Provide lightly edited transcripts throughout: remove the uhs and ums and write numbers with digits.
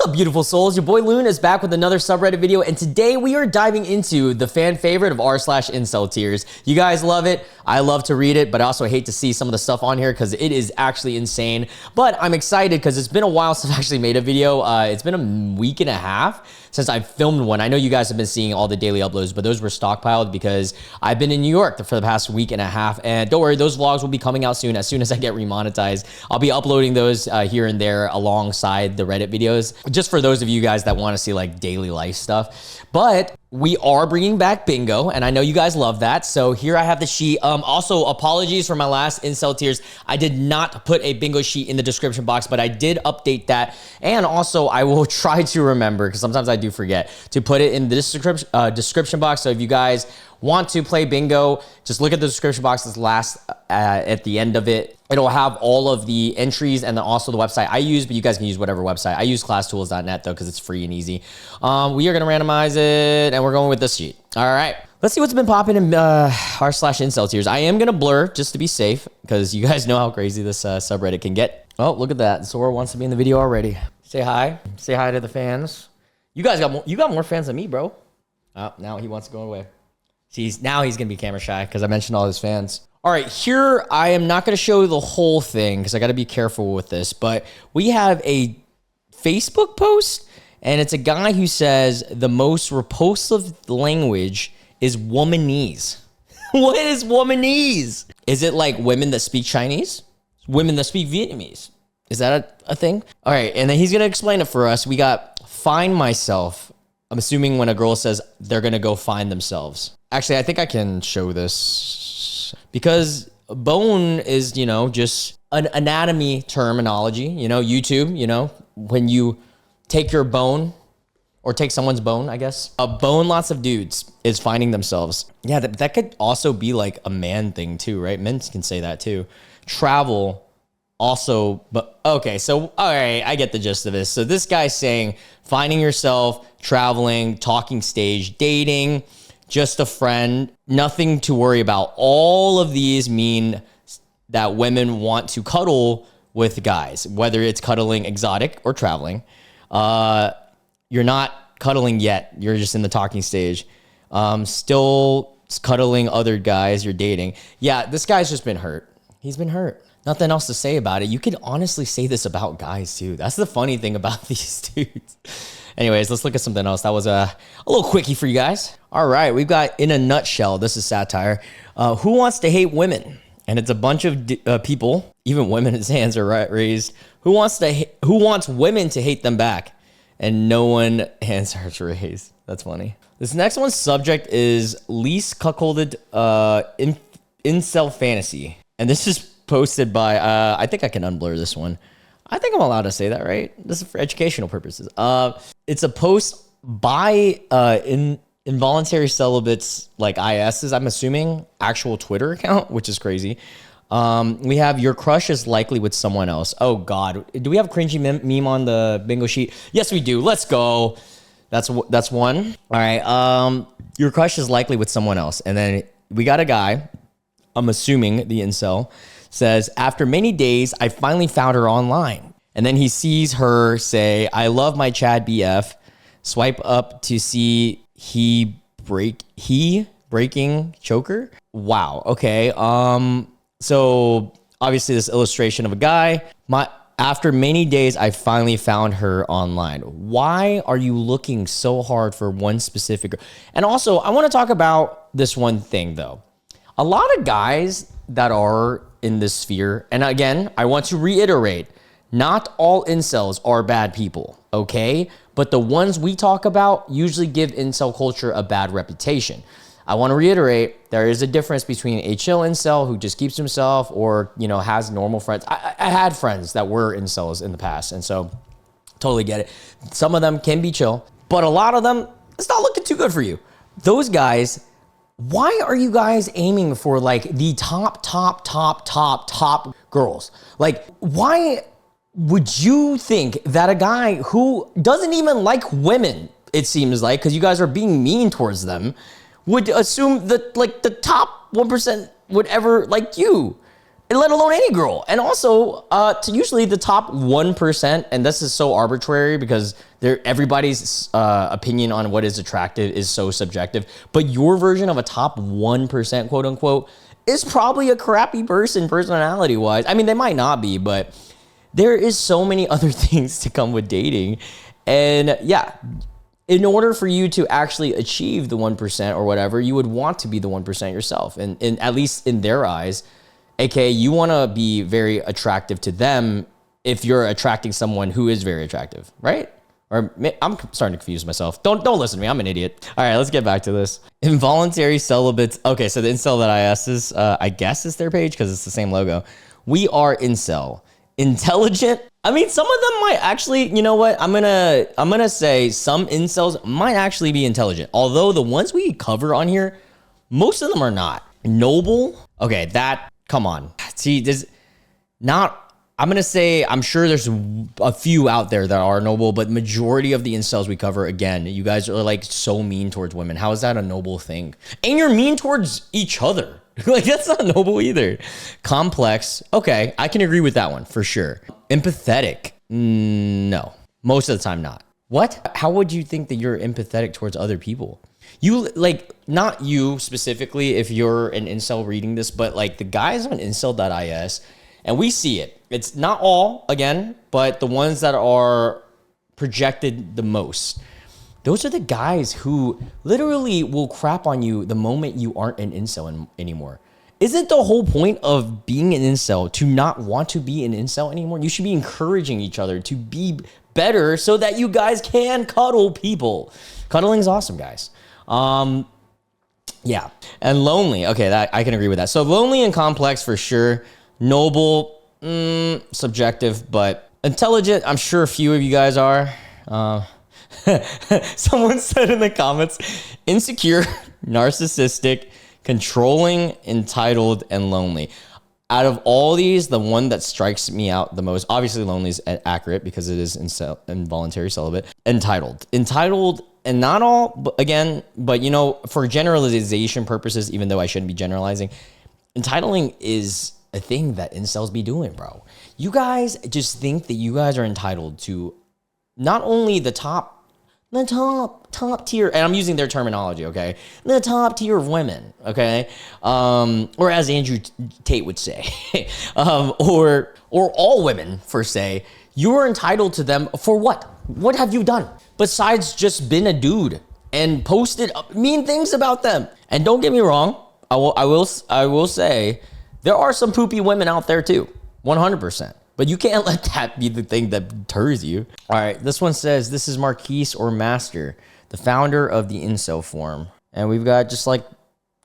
What's up, beautiful souls? Your boy Loon is back with another subreddit video, and today we are diving into the fan favorite of r/IncelTears. You guys love it. I love to read it, but I also hate to see some of the stuff on here because it is actually insane. But I'm excited because it's been a while since I've actually made a video. It's been a week and a half since I filmed one. I know you guys have been seeing all the daily uploads, but those were stockpiled because I've been in New York for the past week and a half. And don't worry, those vlogs will be coming out soon. As soon as I get remonetized, I'll be uploading those here and there alongside the Reddit videos, just for those of you guys that want to see like daily life stuff. But we are bringing back bingo, and I know you guys love that. So here I have the sheet. Also, apologies for my last IncelTears. I did not put a bingo sheet in the description box, but I did update that. And also, I will try to remember, because sometimes I do forget, to put it in the description box. So if you guys want to play bingo, just look at the description box. This last at the end of it. It'll have all of the entries and then also the website I use, but you guys can use whatever website. I use classtools.net though, because it's free and easy. We are going to randomize it, and we're going with this sheet. All right. Let's see what's been popping in r/IncelTears. I am going to blur just to be safe, because you guys know how crazy this subreddit can get. Oh, look at that. Sora wants to be in the video already. Say hi. Say hi to the fans. You guys got more fans than me, bro. Oh, now he wants to go away. Now he's going to be camera shy because I mentioned all his fans. All right, here I am not going to show the whole thing because I got to be careful with this, but we have a Facebook post, and it's a guy who says the most repulsive language is Womanese. What is Womanese? Is it like women that speak Chinese? Women that speak Vietnamese? Is that a thing? All right, and then he's going to explain it for us. We got find myself. I'm assuming when a girl says they're going to go find themselves. Actually, I think I can show this because bone is, just an anatomy terminology, YouTube, when you take your bone or take someone's bone, I guess. A bone lots of dudes is finding themselves. Yeah, that could also be like a man thing too, right? Men can say that too. Travel also, but okay, so all right, I get the gist of this. So this guy's saying finding yourself, traveling, talking stage, dating, just a friend, nothing to worry about. All of these mean that women want to cuddle with guys, whether it's cuddling exotic or traveling. You're not cuddling yet. You're just in the talking stage. Still cuddling other guys you're dating. Yeah, this guy's just been hurt. He's been hurt. Nothing else to say about it. You could honestly say this about guys too. That's the funny thing about these dudes. Anyways, let's look at something else. That was a little quickie for you guys. All right, we've got in a nutshell. This is satire. Who wants to hate women? And it's a bunch of people, even women's hands are raised. Who wants women to hate them back? And no one hands are raised. That's funny. This next one's subject is least cuckolded incel fantasy, and this is posted by I think I can unblur this one. I think I'm allowed to say that, right? This is for educational purposes. It's a post by involuntary celibates like ISs, I'm assuming, actual Twitter account, which is crazy. We have your crush is likely with someone else. Oh God, do we have a cringy meme on the bingo sheet? Yes, we do. Let's go. That's one. All right. Your crush is likely with someone else, and then we got a guy. I'm assuming the incel says, after many days, I finally found her online. And then he sees her say, I love my Chad BF. Swipe up to see he breaking choker. Wow. Okay. So obviously this illustration of a guy. After many days, I finally found her online. Why are you looking so hard for one specific girl? And also, I want to talk about this one thing though. A lot of guys that are in this sphere, and again, I want to reiterate, not all incels are bad people, okay? But the ones we talk about usually give incel culture a bad reputation. I want to reiterate, there is a difference between a chill incel who just keeps himself or, has normal friends. I had friends that were incels in the past, and so totally get it. Some of them can be chill, but a lot of them, it's not looking too good for you. Those guys, why are you guys aiming for like the top girls? Like, why would you think that a guy who doesn't even like women, it seems like, because you guys are being mean towards them, would assume that like the top 1% would ever like you? let alone any girl. And also, to usually the top 1%, and this is so arbitrary because everybody's opinion on what is attractive is so subjective, but your version of a top 1%, quote unquote, is probably a crappy person personality-wise. I mean, they might not be, but there is so many other things to come with dating. And yeah, in order for you to actually achieve the 1% or whatever, you would want to be the 1% yourself. And at least in their eyes, aka you want to be very attractive to them if you're attracting someone who is very attractive, right? Or I'm starting to confuse myself. Don't listen to me. I'm an idiot. All right, let's get back to this. Involuntary celibates. Okay, so the incel that I asked is, I guess it's their page because it's the same logo. We are incel. Intelligent. I mean, some of them might actually, you know what? I'm gonna say some incels might actually be intelligent. Although the ones we cover on here, most of them are not. Noble. Okay, come on. See, there's not. I'm going to say, I'm sure there's a few out there that are noble, but majority of the incels we cover, again, you guys are like so mean towards women. How is that a noble thing? And you're mean towards each other. Like, that's not noble either. Complex. Okay, I can agree with that one for sure. Empathetic. No, most of the time not. What? How would you think that you're empathetic towards other people? You, like, not you specifically if you're an incel reading this, but like the guys on incel.is, and we see it. It's not all, again, but the ones that are projected the most. Those are the guys who literally will crap on you the moment you aren't an incel anymore. Isn't the whole point of being an incel to not want to be an incel anymore? You should be encouraging each other to be better so that you guys can cuddle people. Cuddling is awesome, guys. Yeah. And lonely. Okay, that I can agree with that. So lonely and complex for sure. Noble, subjective, but intelligent, I'm sure a few of you guys are. Someone said in the comments, insecure, narcissistic, controlling, entitled, and lonely. Out of all these, the one that strikes me out the most, obviously lonely is accurate because it is involuntary celibate. Entitled, and not all, but you know, for generalization purposes, even though I shouldn't be generalizing, entitling is a thing that incels be doing, bro. You guys just think that you guys are entitled to not only the top tier, and I'm using their terminology, okay? The top tier of women, okay? Or as Andrew Tate would say, or all women, for say, you are entitled to them for what? What have you done besides just been a dude and posted mean things about them? And don't get me wrong, I will say there are some poopy women out there too, 100%. But you can't let that be the thing that deters you. All right, this one says, this is Marquise or Master, the founder of the Incel forum. And we've got just like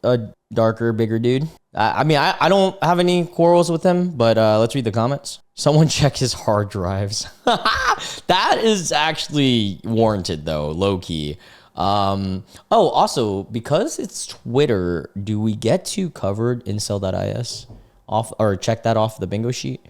a darker, bigger dude. I mean, I don't have any quarrels with him, but let's read the comments. Someone check his hard drives. That is actually warranted though, low key. Oh, also, because it's Twitter, do we get to cover incel.is off or check that off the bingo sheet?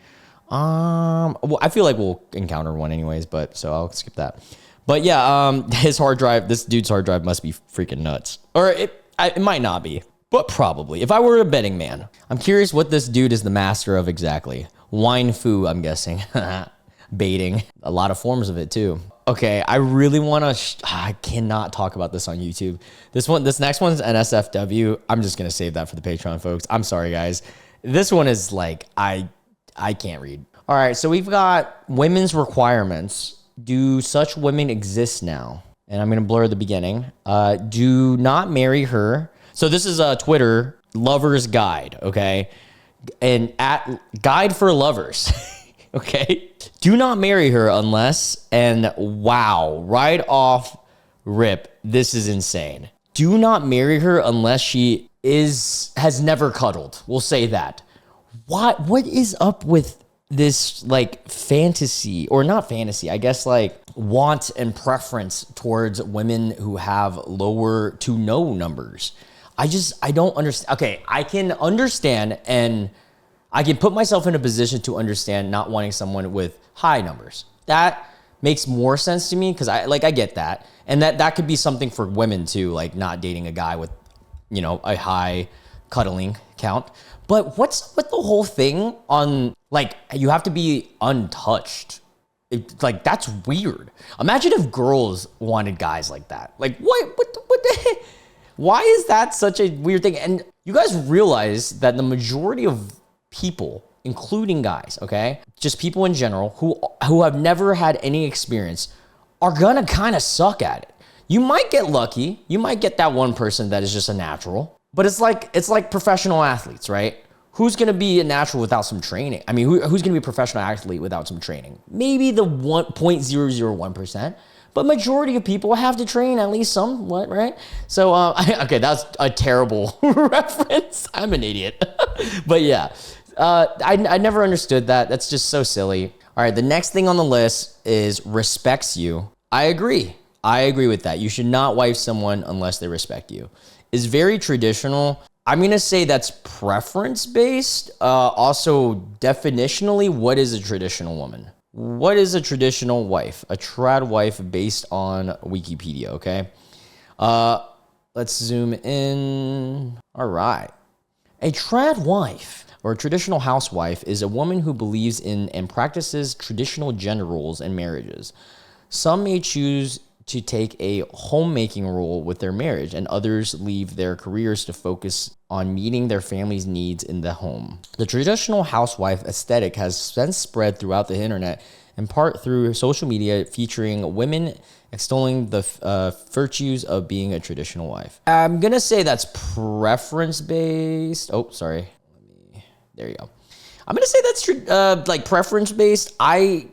Well, I feel like we'll encounter one anyways, but so I'll skip that. But yeah, his hard drive, this dude's hard drive must be freaking nuts. Or it might not be, but probably. If I were a betting man, I'm curious what this dude is the master of exactly. Wine foo, I'm guessing. Baiting. A lot of forms of it too. Okay, I really want to, I cannot talk about this on YouTube. This next one's NSFW. I'm just going to save that for the Patreon, folks. I'm sorry, guys. This one is like, I can't read. All right, so we've got women's requirements. Do such women exist now? And I'm going to blur the beginning. Do not marry her. So this is a Twitter lover's guide, okay? And at guide for lovers, okay? Do not marry her unless, and wow, right off rip, this is insane. Do not marry her unless she has never cuddled. We'll say that. What is up with this like fantasy, or not fantasy, I guess like want and preference towards women who have lower to no numbers? I don't understand. Okay, I can understand and I can put myself in a position to understand not wanting someone with high numbers. That makes more sense to me because I get that. And that could be something for women too, like not dating a guy with, you know, a high cuddling count. But what's with the whole thing on, like, you have to be untouched? Like, that's weird. Imagine if girls wanted guys like that. Like, what the heck? Why is that such a weird thing? And you guys realize that the majority of people, including guys, okay, just people in general who have never had any experience, are gonna kind of suck at it. You might get lucky. You might get that one person that is just a natural. But it's like professional athletes, right? Who's going to be a natural without some training? I mean, who's going to be a professional athlete without some training? Maybe the 1.001%, but majority of people have to train at least somewhat, right? So, okay, that's a terrible reference. I'm an idiot. But yeah, I never understood that. That's just so silly. All right, the next thing on the list is respects you. I agree with that. You should not wife someone unless they respect you. Is very traditional. I'm going to say that's preference-based. Also, definitionally, what is a traditional woman? What is a traditional wife? A Tradwife based on Wikipedia, okay? Let's zoom in. All right. A Tradwife, or a traditional housewife, is a woman who believes in and practices traditional gender roles in marriages. Some may choose to take a homemaking role with their marriage, and others leave their careers to focus on meeting their family's needs in the home. The traditional housewife aesthetic has since spread throughout the internet, in part through social media, featuring women extolling the virtues of being a traditional wife. I'm gonna say that's preference-based. Oh, sorry. There you go. I'm gonna say that's like preference-based. I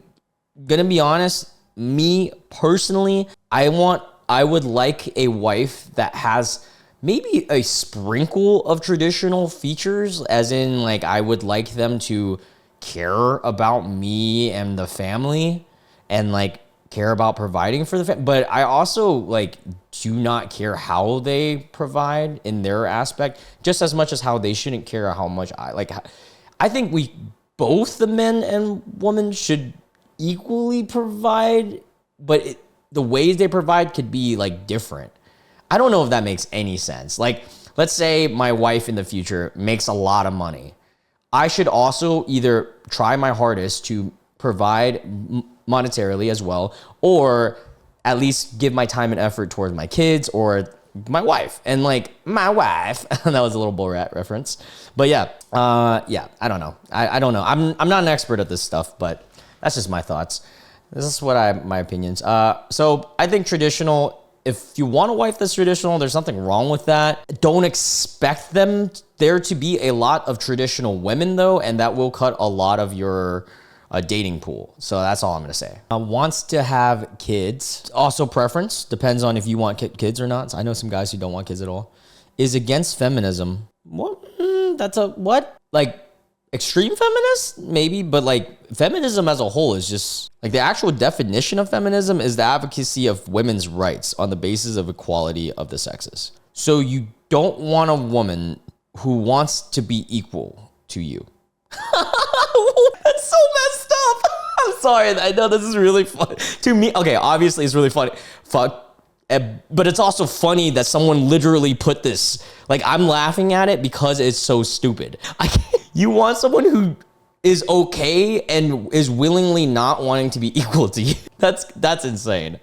gonna be honest, me personally, I would like a wife that has maybe a sprinkle of traditional features, as in, like, I would like them to care about me and the family and, like, care about providing for the family. But I also, like, do not care how they provide in their aspect, just as much as how they shouldn't care how much I think we, both the men and women, should equally provide, but the ways they provide could be, like, different. I don't know if that makes any sense. Like, let's say my wife in the future makes a lot of money. I should also either try my hardest to provide monetarily as well, or at least give my time and effort towards my kids or my wife. And, like, my wife, that was a little Borat reference. But yeah, I don't know. I don't know. I'm not an expert at this stuff, but that's just my thoughts. This is my opinions. So I think traditional, if you want a wife that's traditional, there's nothing wrong with that. Don't expect there to be a lot of traditional women, though, and that will cut a lot of your dating pool. So that's all I'm gonna say. Wants to have kids. Also preference. Depends on if you want kids or not. So I know some guys who don't want kids at all. Is against feminism. What? That's a what? Like, extreme feminist? Maybe, but, like, feminism as a whole is just, like, the actual definition of feminism is the advocacy of women's rights on the basis of equality of the sexes. So you don't want a woman who wants to be equal to you. That's so messed up. I'm sorry. I know this is really funny. To me, okay, obviously it's really funny. But it's also funny that someone literally put this. Like, I'm laughing at it because it's so stupid. You want someone who is okay and is willingly not wanting to be equal to you. That's insane.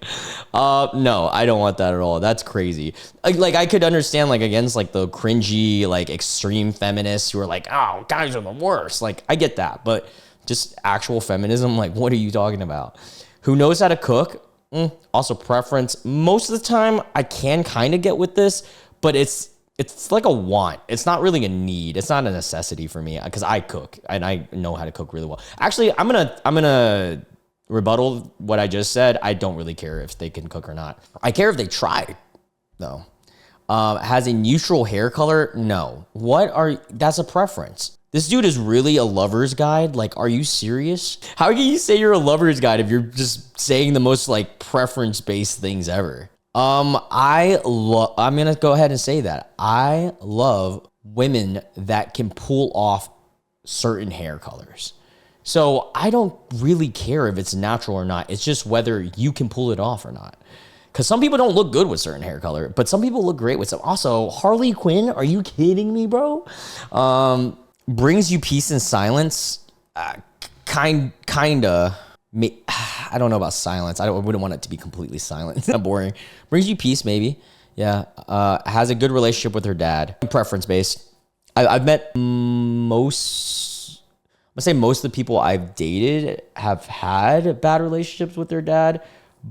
No, I don't want that at all. That's crazy. Like I could understand, like, against, like, the cringy, like, extreme feminists who are like, oh, guys are the worst. Like, I get that, but just actual feminism, like, what are you talking about? Who knows how to cook? Also preference. Most of the time I can kind of get with this, but it's like a want. It's not really a need. It's not a necessity for me because I cook and I know how to cook really well. Actually, I'm gonna rebuttal what I just said. I don't really care if they can cook or not. I care if they try, though. Has a neutral hair color? No. That's a preference. This dude is really a lover's guide. Like, are you serious? How can you say you're a lover's guide if you're just saying the most, like, preference-based things ever? I'm gonna go ahead and say that I love women that can pull off certain hair colors. So I don't really care if it's natural or not. It's just whether you can pull it off or not. Because some people don't look good with certain hair color, but some people look great with some. Also, Harley Quinn, are you kidding me, bro? Brings you peace and silence. Kinda. I don't know about silence. I wouldn't want it to be completely silent. It's not boring. Brings you peace, maybe. Yeah. Has a good relationship with her dad. Preference based. I've met most of the people I've dated have had bad relationships with their dad,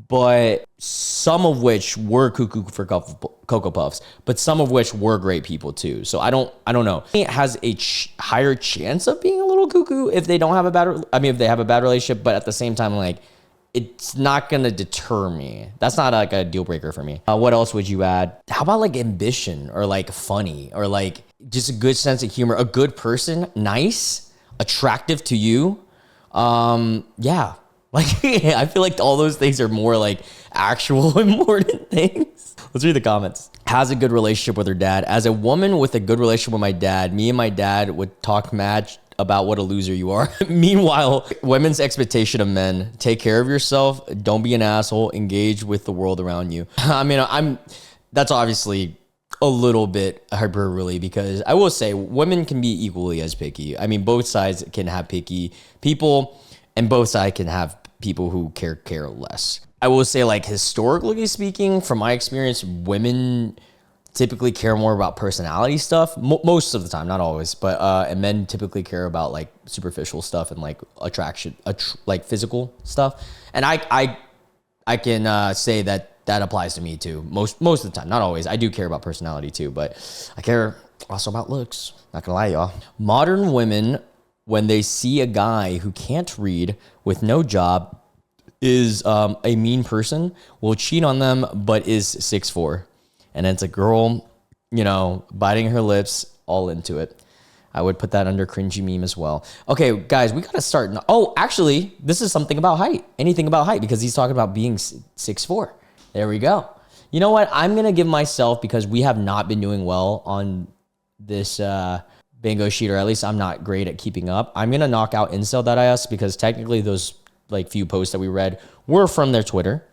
but some of which were cuckoo for Cocoa Puffs, but some of which were great people too. So I don't know. It has a higher chance of being a little cuckoo if they don't have if they have a bad relationship, but at the same time, like, it's not going to deter me. That's not like a deal breaker for me. What else would you add? How about like ambition or like funny or like just a good sense of humor, a good person, nice, attractive to you? Yeah. Like, I feel like all those things are more like actual important things. Let's read the comments. Has a good relationship with her dad. As a woman with a good relationship with my dad, me and my dad would talk mad about what a loser you are. Meanwhile, women's expectation of men: take care of yourself, don't be an asshole, engage with the world around you. I mean, that's obviously a little bit hyperbole, because I will say women can be equally as picky. I mean, both sides can have picky people, and both sides can have people who care less. I will say, like, historically speaking, from my experience, women typically care more about personality stuff most of the time, not always, but and men typically care about like superficial stuff and like attraction, like physical stuff. And I can say that applies to me too. Most of the time, not always. I do care about personality too, but I care also about looks. Not gonna lie, y'all. Modern women, when they see a guy who can't read with no job, is a mean person, will cheat on them, but is 6'4". And it's a girl, you know, biting her lips, all into it. I would put that under cringy meme as well. Okay, guys, we got to start. Oh, actually, this is something about height. Anything about height, because he's talking about being 6'4". There we go. You know what? I'm going to give myself, because we have not been doing well on this bingo sheet, or at least I'm not great at keeping up. I'm going to knock out Incel.is, because technically those like few posts that we read were from their Twitter.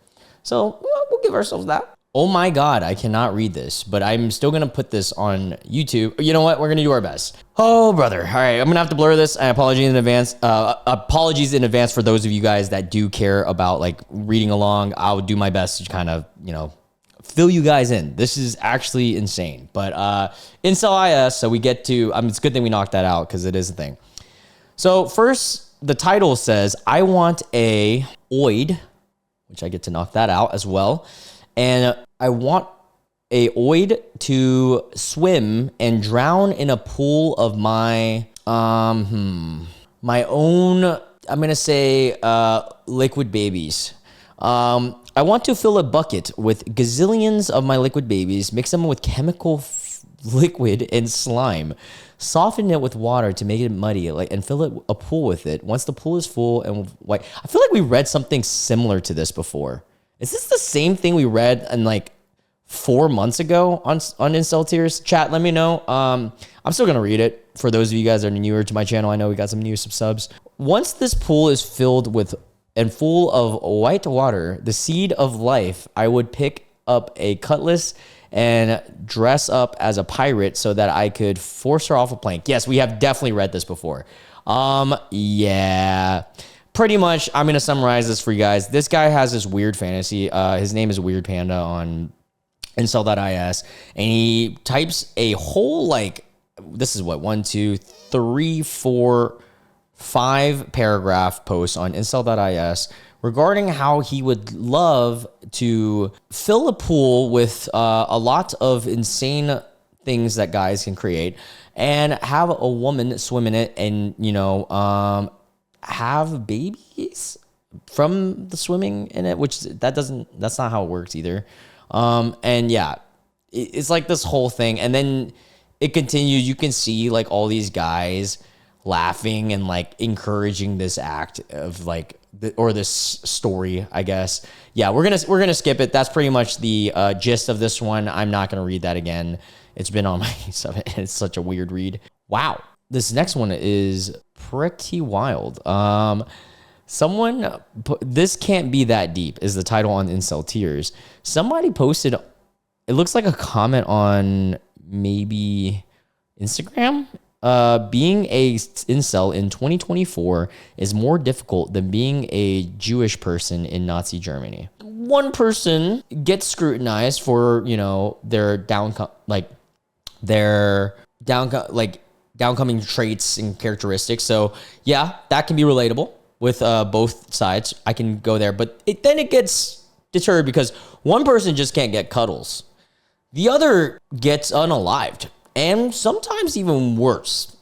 So we'll give ourselves that. Oh my God, I cannot read this, but I'm still going to put this on YouTube. You know what? We're going to do our best. Oh, brother. All right, I'm going to have to blur this. I apologize in advance. Apologies in advance for those of you guys that do care about like reading along. I'll do my best to kind of, you know, fill you guys in. This is actually insane. But IncelTears, so we get to, it's a good thing we knocked that out, because it is a thing. So first, the title says, I want a oid, which I get to knock that out as well. And I want a oid to swim and drown in a pool of my my own, I'm going to say liquid babies. I want to fill a bucket with gazillions of my liquid babies, mix them with chemical liquid and slime, soften it with water to make it muddy, and fill a pool with it. Once the pool is full and white, I feel like we read something similar to this before. Is this the same thing we read in like 4 months ago on IncelTears? Chat, let me know. I'm still gonna read it for those of you guys that are newer to my channel. I know we got some new subs. Once this pool is filled with and full of white water, the seed of life, I would pick up a cutlass and dress up as a pirate so that I could force her off a plank. Yes, we have definitely read this before. Yeah. Pretty much, I'm going to summarize this for you guys. This guy has this weird fantasy. His name is Weird Panda on Incel.is. And he types a whole, like, this is what, 1, 2, 3, 4, 5 paragraph post on Incel.is regarding how he would love to fill a pool with a lot of insane things that guys can create and have a woman swim in it and, you know, have babies from the swimming in it, which that's not how it works either. And yeah, it's like this whole thing. And then it continues. You can see like all these guys laughing and like encouraging this act of like, or this story, I guess. Yeah, we're gonna skip it. That's pretty much the gist of this one. I'm not gonna read that again. It's been on my stuff. It's such a weird read. Wow. This next one is pretty wild. Someone, this can't be that deep is the title on IncelTears. Somebody posted, it looks like a comment on maybe Instagram. Being a incel in 2024 is more difficult than being a Jewish person in Nazi Germany. One person gets scrutinized for, you know, their downcoming traits and characteristics. So yeah, that can be relatable with both sides. I can go there, but then it gets deterred because one person just can't get cuddles. The other gets unalived. And sometimes even worse,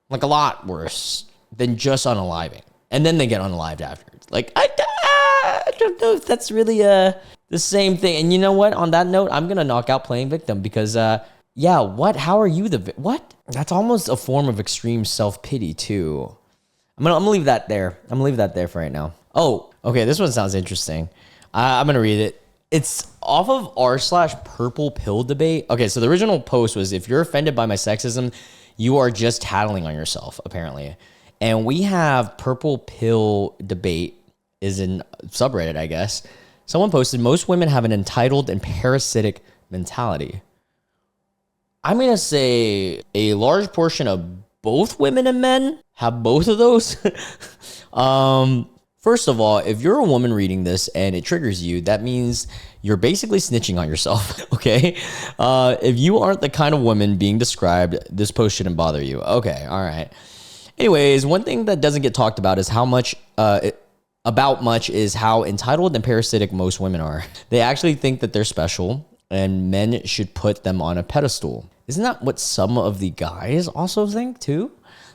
like a lot worse than just unaliving. And then they get unalived afterwards. Like, I don't know if that's really the same thing. And you know what? On that note, I'm going to knock out playing victim because, yeah, what? How are you what? That's almost a form of extreme self-pity too. I'm gonna leave that there. I'm gonna leave that there for right now. Oh, okay, this one sounds interesting. I'm going to read it. It's off of r/purple pill debate. Okay, so the original post was, if you're offended by my sexism, you are just tattling on yourself, apparently. And we have purple pill debate is in subreddit, I guess. Someone posted, most women have an entitled and parasitic mentality. I'm going to say a large portion of both women and men have both of those. First of all, if you're a woman reading this and it triggers you, that means you're basically snitching on yourself, okay? If you aren't the kind of woman being described, this post shouldn't bother you. Okay, all right. Anyways, one thing that doesn't get talked about is how much is how entitled and parasitic most women are. They actually think that they're special and men should put them on a pedestal. Isn't that what some of the guys also think too?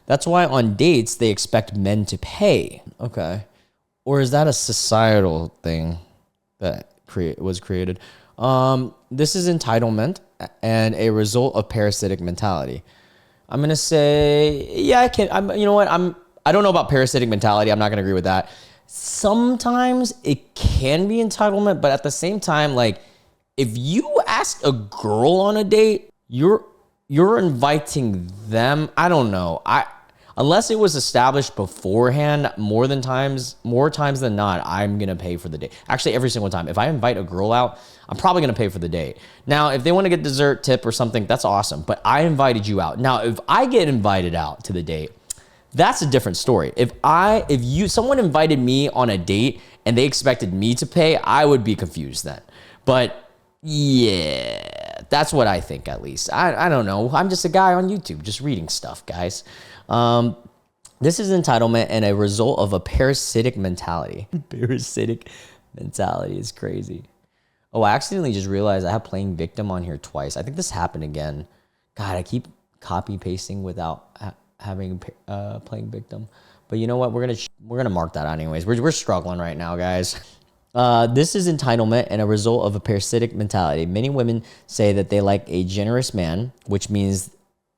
That's why on dates, they expect men to pay. Okay. Or is that a societal thing that was created? This is entitlement and a result of parasitic mentality. I'm gonna say, yeah, you know what? I don't know about parasitic mentality. I'm not gonna agree with that. Sometimes it can be entitlement, but at the same time, like, if you ask a girl on a date, you're inviting them. I don't know. Unless it was established beforehand, more times than not, I'm going to pay for the date. Actually, every single time. If I invite a girl out, I'm probably going to pay for the date. Now, if they want to get dessert, tip, or something, that's awesome. But I invited you out. Now, if I get invited out to the date, that's a different story. If someone invited me on a date and they expected me to pay, I would be confused then. But yeah, that's what I think, at least. I don't know. I'm just a guy on YouTube just reading stuff, guys. This is entitlement and a result of a parasitic mentality. Parasitic mentality is crazy. Oh, I accidentally just realized I have playing victim on here twice. I think this happened again. God, I keep copy pasting without having playing victim. But you know what? We're gonna mark that out anyways. We're struggling right now, guys. This is entitlement and a result of a parasitic mentality. Many women say that they like a generous man, which means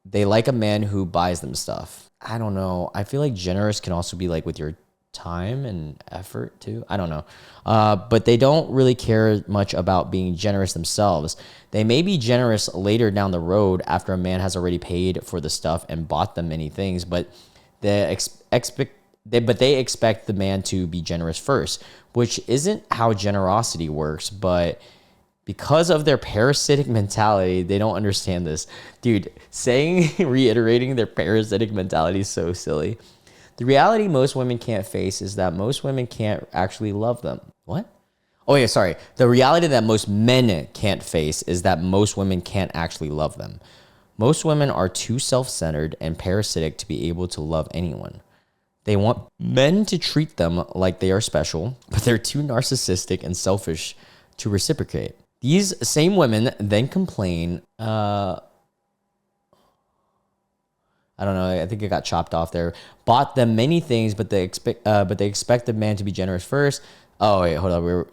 they like a man who buys them stuff. I don't know. I feel like generous can also be like with your time and effort too. I don't know. But they don't really care much about being generous themselves. They may be generous later down the road after a man has already paid for the stuff and bought them many things, but they expect the man to be generous first, which isn't how generosity works, but because of their parasitic mentality, they don't understand this. Dude, reiterating their parasitic mentality is so silly. The reality most women can't face is that most women can't actually love them. What? Oh yeah, sorry. The reality that most men can't face is that most women can't actually love them. Most women are too self-centered and parasitic to be able to love anyone. They want men to treat them like they are special, but they're too narcissistic and selfish to reciprocate. These same women then complain, I don't know, I think it got chopped off there. Bought them many things, but they expect the man to be generous first. Oh wait, hold on, we're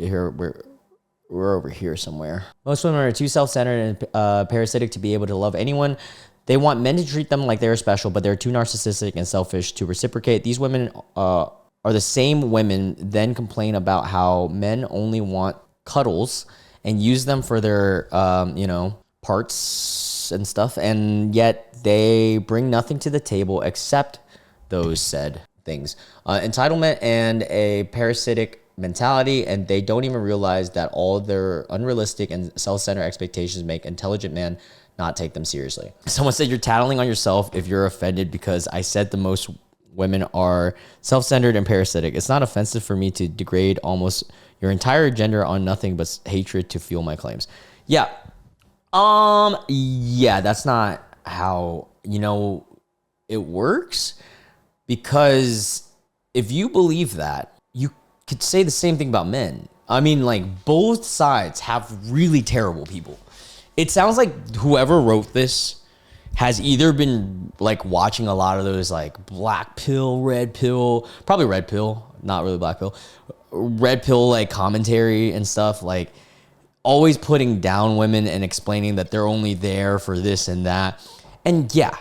over here somewhere. Most women are too self-centered and parasitic to be able to love anyone. They want men to treat them like they're special, but they're too narcissistic and selfish to reciprocate. These women are the same women then complain about how men only want cuddles and use them for their, parts and stuff. And yet they bring nothing to the table except those said things. Entitlement and a parasitic mentality, and they don't even realize that all their unrealistic and self-centered expectations make intelligent men not take them seriously. Someone said you're tattling on yourself if you're offended because I said the most women are self-centered and parasitic. It's not offensive for me to degrade almost your entire gender on nothing but hatred to fuel my claims. Yeah. Yeah, that's not how, it works, because if you believe that, you could say the same thing about men. I mean, like, both sides have really terrible people. It sounds like whoever wrote this has either been like watching a lot of those like black pill, red pill, probably red pill, not really black pill, red pill like commentary and stuff, like always putting down women and explaining that they're only there for this and that. And yeah,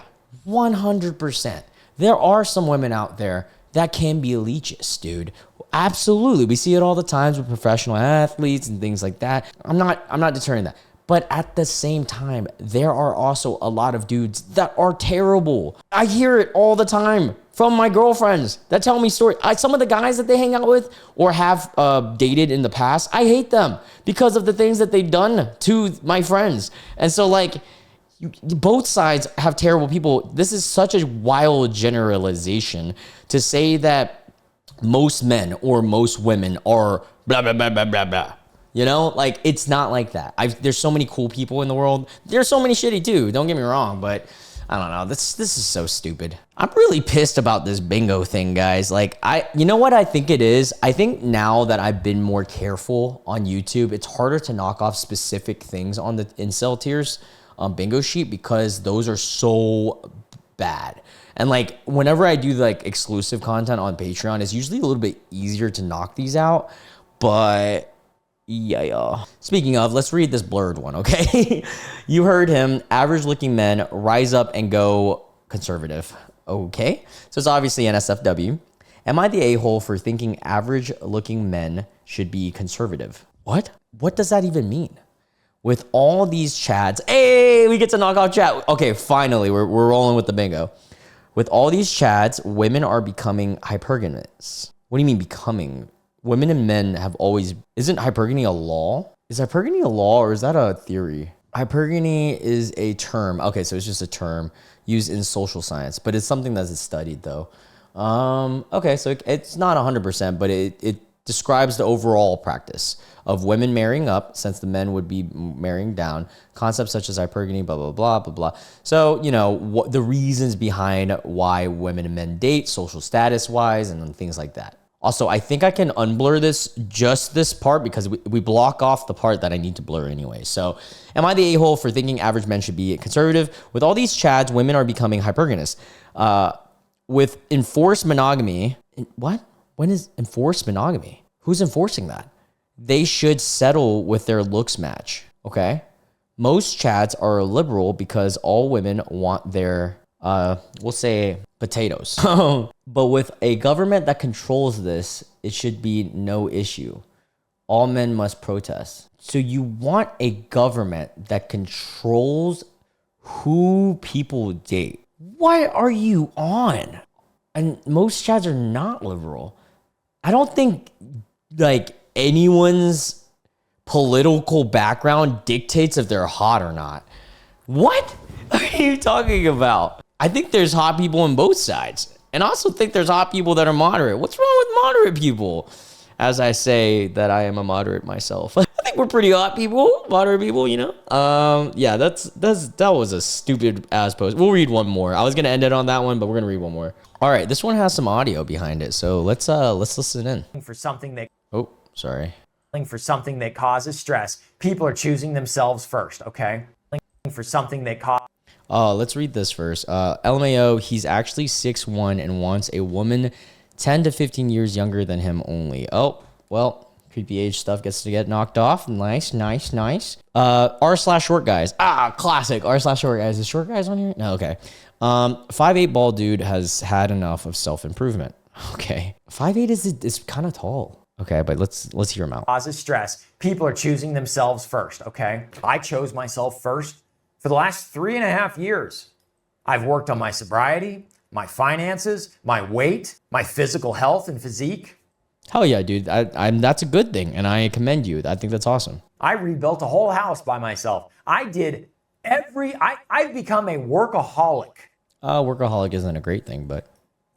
100%. There are some women out there that can be elitist, dude. Absolutely. We see it all the times with professional athletes and things like that. I'm not deterring that. But at the same time, there are also a lot of dudes that are terrible. I hear it all the time from my girlfriends that tell me stories. Some of the guys that they hang out with or have dated in the past, I hate them because of the things that they've done to my friends. And so, like, both sides have terrible people. This is such a wild generalization to say that most men or most women are blah, blah, blah, blah, blah, blah. Like, it's not like that. There's so many cool people in the world. There's so many shitty too. Don't get me wrong, but I don't know. This is so stupid. I'm really pissed about this bingo thing, guys. Like, you know what I think it is? I think now that I've been more careful on YouTube, it's harder to knock off specific things on the IncelTears bingo sheet because those are so bad. And like, whenever I do like exclusive content on Patreon, it's usually a little bit easier to knock these out, but yeah. Speaking of, let's read this blurred one, okay? You heard him. Average looking men rise up and go conservative. Okay. So it's obviously NSFW. Am I the a-hole for thinking average looking men should be conservative? What? What does that even mean? With all these chads, hey, we get to knock out chat. Okay, finally, we're rolling with the bingo. With all these chads, women are becoming hypergamous. What do you mean becoming? Women and men have always... Isn't hypergamy a law? Is hypergamy a law or is that a theory? Hypergamy is a term. Okay, so it's just a term used in social science, but it's something that's studied though. Okay, so it's not 100%, but it describes the overall practice of women marrying up since the men would be marrying down. Concepts such as hypergamy, blah, blah, blah, blah, blah. So, what the reasons behind why women and men date, social status wise, and things like that. Also, I think I can unblur this part because we block off the part that I need to blur anyway. So, am I the a-hole for thinking average men should be conservative? With all these chads, women are becoming hypergamous. With enforced monogamy, what? When is enforced monogamy? Who's enforcing that? They should settle with their looks match, okay? Most chads are liberal because all women want their, we'll say, potatoes. But with a government that controls this, it should be no issue. All men must protest. So you want a government that controls who people date. What are you on? And most chads are not liberal. I don't think like anyone's political background dictates if they're hot or not. What are you talking about? I think there's hot people on both sides. And I also think there's hot people that are moderate. What's wrong with moderate people? As I say that I am a moderate myself. I think we're pretty hot people, moderate people, Yeah, that was a stupid ass post. We'll read one more. I was gonna end it on that one, but we're gonna read one more. All right, this one has some audio behind it, so let's listen in. For something that For something that causes stress, people are choosing themselves first. Okay, for something that causes. Let's read this first. LMAO, he's actually 6'1" and wants a woman 10 to 15 years younger than him only. Oh, well, creepy age stuff gets to get knocked off. Nice. R/short guys. Classic. R/short guys. Is short guys on here? No, okay. 5'8" bald dude has had enough of self-improvement. Okay. 5'8" is kind of tall. Okay, but let's hear him out. Causes stress. People are choosing themselves first. Okay. I chose myself first for the last 3.5 years. I've worked on my sobriety. my finances, my weight, my physical health and physique. Hell yeah, dude. That's a good thing, and I commend you. I think that's awesome. I rebuilt a whole house by myself. I've become a workaholic. Workaholic isn't a great thing, but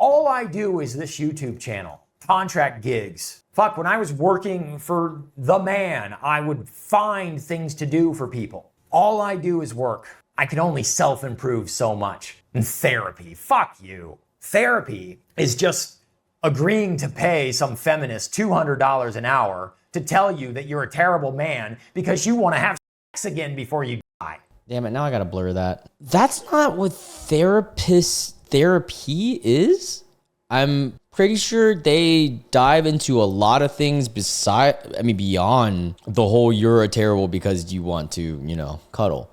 All I do is this YouTube channel, contract gigs. Fuck, when I was working for the man, I would find things to do for people. All I do is work. I can only self-improve so much. And therapy, fuck you. Therapy is just agreeing to pay some feminist $200 an hour to tell you that you're a terrible man because you want to have sex again before you die. Damn it, now I gotta blur that. That's not what therapy is. I'm pretty sure they dive into a lot of things beyond the whole you're a terrible because you want to, cuddle.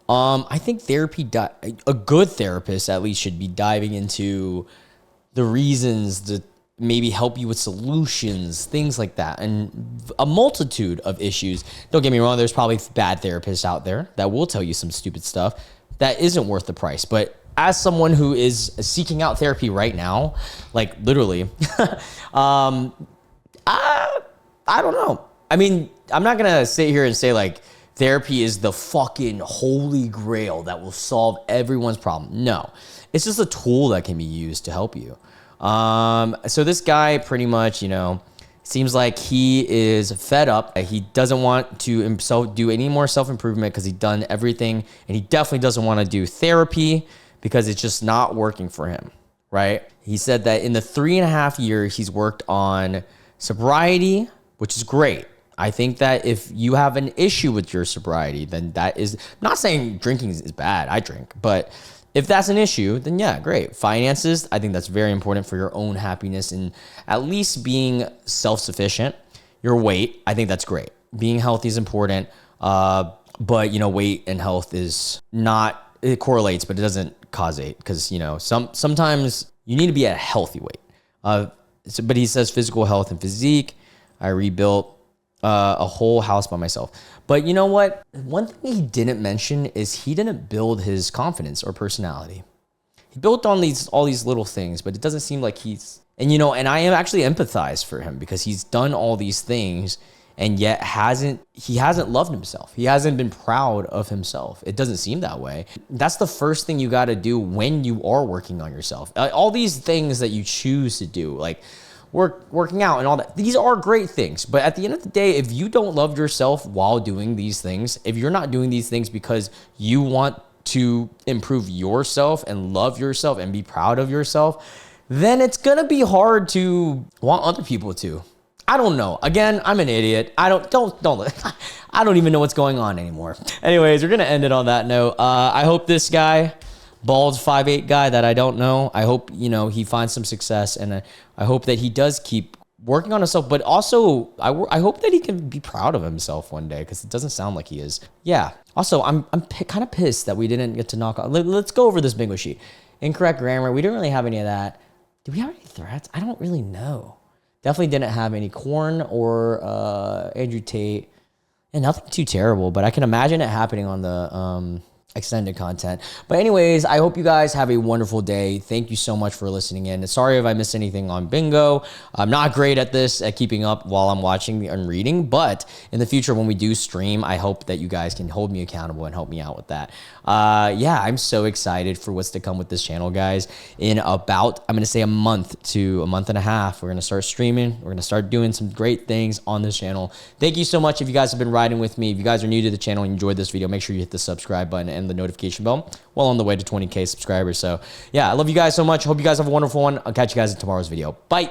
I think a good therapist at least should be diving into the reasons to maybe help you with solutions, things like that, and a multitude of issues. Don't get me wrong, there's probably bad therapists out there that will tell you some stupid stuff that isn't worth the price. But as someone who is seeking out therapy right now, like literally, I don't know. I mean, I'm not gonna sit here and say like therapy is the fucking holy grail that will solve everyone's problem. No, it's just a tool that can be used to help you. So this guy pretty much, seems like he is fed up. He doesn't want to himself do any more self-improvement because he's done everything, and he definitely doesn't want to do therapy because it's just not working for him, right? He said that in the 3.5 years he's worked on sobriety, which is great. I think that if you have an issue with your sobriety, then that is, I'm not saying drinking is bad, I drink, but if that's an issue, then yeah, great. Finances, I think that's very important for your own happiness and at least being self-sufficient. Your weight, I think that's great. Being healthy is important, but weight and health is not, it correlates, but it doesn't causate because, sometimes you need to be at a healthy weight. But he says physical health and physique. I rebuilt a whole house by myself. But you know what? One thing he didn't mention is he didn't build his confidence or personality. He built on all these little things, but it doesn't seem like and I am actually empathize for him because he's done all these things and yet he hasn't loved himself. He hasn't been proud of himself. It doesn't seem that way. That's the first thing you got to do when you are working on yourself. All these things that you choose to do, like working out and all that, these are great things. But at the end of the day, if you don't love yourself while doing these things, if you're not doing these things because you want to improve yourself and love yourself and be proud of yourself, then it's gonna be hard to want other people to. I don't know. Again, I'm an idiot. I don't even know what's going on anymore. Anyways, we're gonna end it on that note. I hope this guy, bald 5'8" guy that I don't know, I hope he finds some success, and I hope that he does keep working on himself. But also, I hope that he can be proud of himself one day because it doesn't sound like he is. Yeah. Also, I'm kind of pissed that we didn't get to knock off. Let's go over this bingo sheet. Incorrect grammar. We didn't really have any of that. Did we have any threats? I don't really know. Definitely didn't have any corn or Andrew Tate, and nothing too terrible. But I can imagine it happening on the extended content. But anyways, I hope you guys have a wonderful day. Thank you so much for listening in. Sorry if I missed anything on bingo. I'm not great at this, at keeping up while I'm watching and reading, but in the future when we do stream, I hope that you guys can hold me accountable and help me out with that. Yeah, I'm so excited for what's to come with this channel, guys. In about, I'm gonna say a month to a month and a half, we're gonna start streaming. We're gonna start doing some great things on this channel. Thank you so much if you guys have been riding with me. If you guys are new to the channel and enjoyed this video, make sure you hit the subscribe button and the notification bell. Well on the way to 20K subscribers. So yeah, I love you guys so much. Hope you guys have a wonderful one. I'll catch you guys in tomorrow's video. Bye.